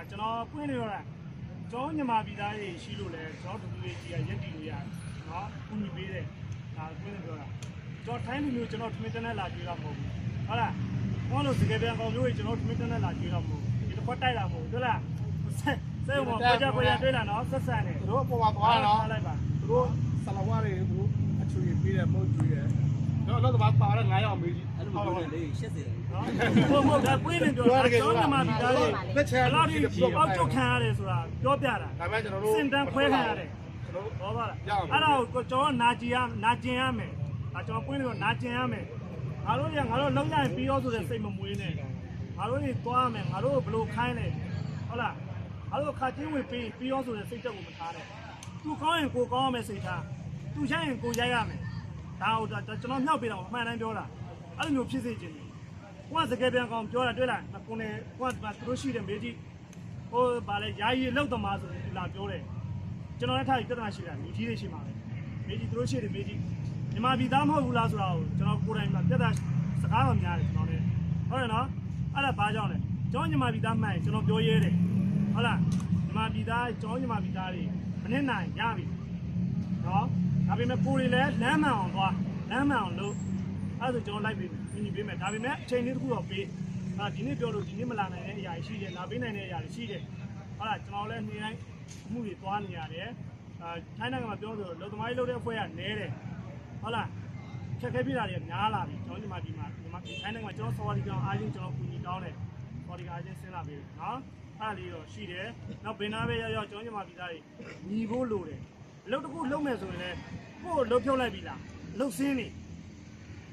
ကျွန်တော်ပွင့်နေရတာကျွန်တော်ညီမပြည်သားတွေရှိလို့လဲကျွန်တော်တို့ကြီးကရက်တီလို့ရတယ်နော်ခုညီပေးတယ်ဒါပွင့်နေပြောတာကျွန်တော်ထိုင်းလူမျိုးကျွန်တော်ထမင်းတန်းနဲ့လာကြွေးတာမဟုတ်ဘူးဟုတ်လားဘာလို့စကယ်ပြန်ကောင်မျိုးကြီးကျွန်တော်ထမင်းတန်းနဲ့လာကြွေးတာမဟုတ်ဘူးဒီတစ်ခွက်တိုက်တာမဟုတ်ဘူးဟုတ်လားစေဘောကိုကြတွေ့လာနော်ဆက်ဆံနေ တို့အပေါ်မှာသွားတော့ လိုက်ပါ တို့ဆလာဝါတွေတို့အချွေပေးတယ်မဟုတ်ကျွေးတယ်တော့တော့ပါပါတော့9ရောက်မေးကြီး အဲ့လိုမျိုးလေ80တယ် နော်ဟုတ်ဒါပွင့်နေပြောတာကျွန်တော်ညီမပြည်သားတွေဘယ်လောက်ထိပေါက်ချုပ်ခံရတယ်ဆိုတာပြောပြတာ ဒါပေမဲ့ကျွန်တော်တို့ စင်တန်းခွဲခံရတယ် ကျွန်တော် ဟောပါလားအဲ့ဒါကိုကျွန်တော်နာကျင်ရမယ်ဒါကျွန်တော်ပွင့်လို့နာကျင်ရမယ်ငါတို့လုံးရရင်ပြီးရောဆိုတဲ့စိတ်မမွေးနဲ့ငါတို့တွေသွားမယ်ငါတို့ဘလို့ခိုင်းလဲဟုတ်လားငါတို့ခါချင်းဝင်ပြီးရောဆိုတဲ့စိတ်တက်ကိုမထားနဲ့သူကောင်းရင်ကိုကောင်းရမယ်စိတ်ထားသူရိုက်ရင်ကိုရိုက်ရမယ်ဒါဟုတ်ကျွန်တော်မြောက်ပေးတာအမှန်တမ်းပြောတာအဲ့လိုမျိုးဖြစ်စေချင်တယ်ကိုကစကယ်ပြန်ကောင်ပြောတာတွေ့လားကိုနဲ့ကိုကသူတို့ရှိတယ်မေးကြည့်ဟိုဗာလဲယာယီလောက်သမားဆိုပြီးလာပြောတယ်ကျွန်တော်လည်းထားပြီးပြဿနာရှိတာလူကြီးတွေရှိမှာပဲမေးကြည့်သူတို့ရှိတယ်မေးကြည့်ညီမပြည်သားမဟုတ်ဘူးလားဆိုတာကိုကျွန်တော်ကိုယ်တိုင်မှာပြဿနာစကားတော်များတယ်ကျွန်တော်လည်းဟုတ်တယ်နော်အဲ့ဒါဘာကြောင့်လဲကျွန်တော်ညီမပြည်သားမှန်ကျွန်တော်ပြောရဲတယ်ဟုတ်လားညီမပြည်သားကျွန်တော်ညီမပြည်သားတွေမနစ်နိုင်ရပြီနော်ဒါပေမဲ့ကိုယ်တွေလည်းလမ်းမှန်အောင်သွားလမ်းမှန်အောင်လုပ်အဲ့ဒါဆိုကျွန်တော်လိုက်ပြီးညီပေးမယ်ဒါပေမဲ့အချိန်လေးတစ်ခုတော့ပေးဒီနေ့ပြောလို့ဒီနေ့မလာနိုင်တဲ့အရာရှိတယ်လာပေးနိုင်တဲ့အရာရှိတယ်ဟုတ်လားကျွန်တော်လည်းနေ့တိုင်းမှုတွေသွားနေရတယ်ထိုင်းနိုင်ငံမှာပြောဆိုလုံသမားကြီးလုပ်တဲ့အဖွဲ့ကနဲတယ်ဟုတ်လားခက်ခဲပြတာတွေများလာပြီကျွန်တော်ညီမဒီမှာထိုင်းနိုင်ငံမှာကျွန်တော်စော်ဒီကောင်အားချင်းကျွန်တော်ကူညီတောင်းတယ်စော်ဒီကောင်အားချင်းဆင်းလာပြီနော်အဲ့လေးတော့ရှိတယ်နောက်ဘင်နာပဲရောက်ကျွန်တော်ညီမပြည်သားတွေညီဖို့လိုတယ်အလုပ်တစ်ခုလုပ်မယ်ဆိုရင်လည်းကိုယ်လှုပ်ဖြုတ်လိုက်ပြီလားလှုပ်စင်းနေ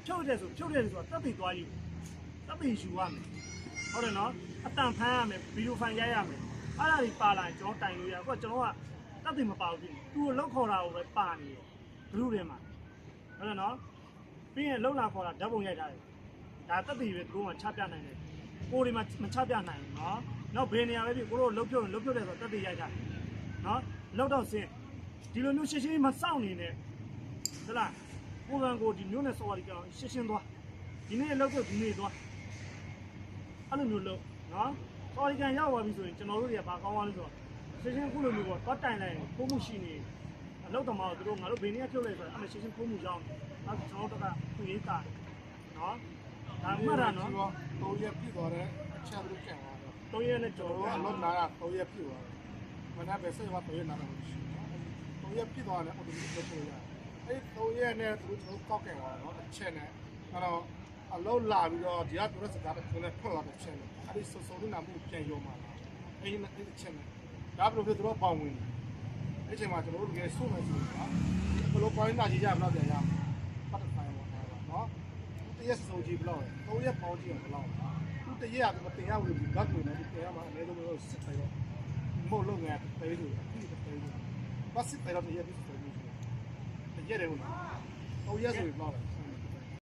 ဖြုတ်တယ်ဆိုတာတက်ပြီးသွားယူတက်ပြီးယူရမယ်ဟုတ်တယ်နော်အတန်ဖမ်းရမယ်ဗီဒီယိုဖိုင်ရိုက်ရမယ်အဲ့ဒါကြီးပါလာရင်ကျွန်တော်တိုင်လို့ရအခုကျွန်တော်ကတက်ပြီးမပါဘူးသူ့ကိုလှုပ်ခေါ်တာကိုပဲပါနေတယ်ဘလူးထဲမှာဟုတ်တယ်နော်ပြီးရင်လှုပ်လာခေါ်တာဓာတ်ပုံရိုက်ထားတယ်ဒါတက်ပြီးပဲသူတို့ကချပြနိုင်တယ်ကိုယ်တွေမှာမချပြနိုင်ဘူးနော်နောက်ဘယ်နေရာပဲဖြစ်ကိုတို့လှုပ်ဖြုတ်တယ်ဆိုတက်ပြီးရိုက်ထားတယ်နော်လှုပ်တော့စင်းဒီလိုမျိုးရှင်းရှင်းမစောင့်နေနဲ့ဟုတ်လားကိုယ်ကကိုဒီမျိုးနဲ့စော်ရီကောင်ရှင်းသွားဒီနေ့လှုပ်ဖို့ဒီနေ့သွားအဲ့လိုမျိုးလှုပ်နော်စော်ရီကန်ရောက်သွားပြီဆိုရင်ကျွန်တော်တို့တွေကဘာကောင်းသွားလဲဆိုတော့ရှင်းခုလိုမျိုးတော့တိုင်လိုက်ရင်ကိုမှုရှိနေအလောက်တမောတို့တို့ငါတို့ဘယ်နည်းဖြုတ်လိုက်ဆိုတော့အဲ့ရှင်းကိုမှုကြောင်းအဲ့ကျွန်တော်တို့ကသူရေးတာနော်ဒါမှတာနော်3ရက်ပြည့်သွားတဲ့အချက်လို့ကျန်သွားတော့ 3ရက်နဲ့ကျွန် တို့ တော် အလုပ်နာတာ3ရက်ပြည့်သွားတယ်မနက်ပဲစိတ်က3ရက်နာတာမရှိဘူး3ရက်ပြည့်သွားတယ်အော်ဒီလိုပြောရတယ်အဲ့3ရက်နဲ့သူတို့ကောက်ခဲ့သွားတော့အချက်နဲ့အဲ့တော့အလုပ်လာပြီးတော့ဒီကသူတို့စကားတွေနဲ့ထွက်လာတဲ့ချက်နဲ့အဲ့ဒီစုံနေတာမှုပြန်ရုံမှာအဲ့ဒီချက်နဲ့ဒါဘယ်လိုဖြစ်သူတို့ပေါင်ဝင်အဲ့ချိန်မှာကျွန်တော်တို့တကယ်စုမယ်ဆိုတော့ဘယ်လိုပိုင်းလာကြည့်ကြမလို့ပြန်ရအောင်ပတ်သက်ဆိုင်ပါနော်တရက်စုံကြည့်ဘလို့3ရက်ပေါင်းကြည့်အောင်ဘလို့သူတရက်ကမတင်ရဘူးဒီဘတ်ကိုလည်းတင်ရမှာအနည်းဆုံးတော့စစ်တယ်တော့မဟုတ်လို့ငါပေးလို့ပြီးတယ်ဘတ်စစ်တယ်တော့တရက်ပြီးဆိုတရက်တယ်ဟုတ်လား3ရက်ဆိုပြီးပေါ့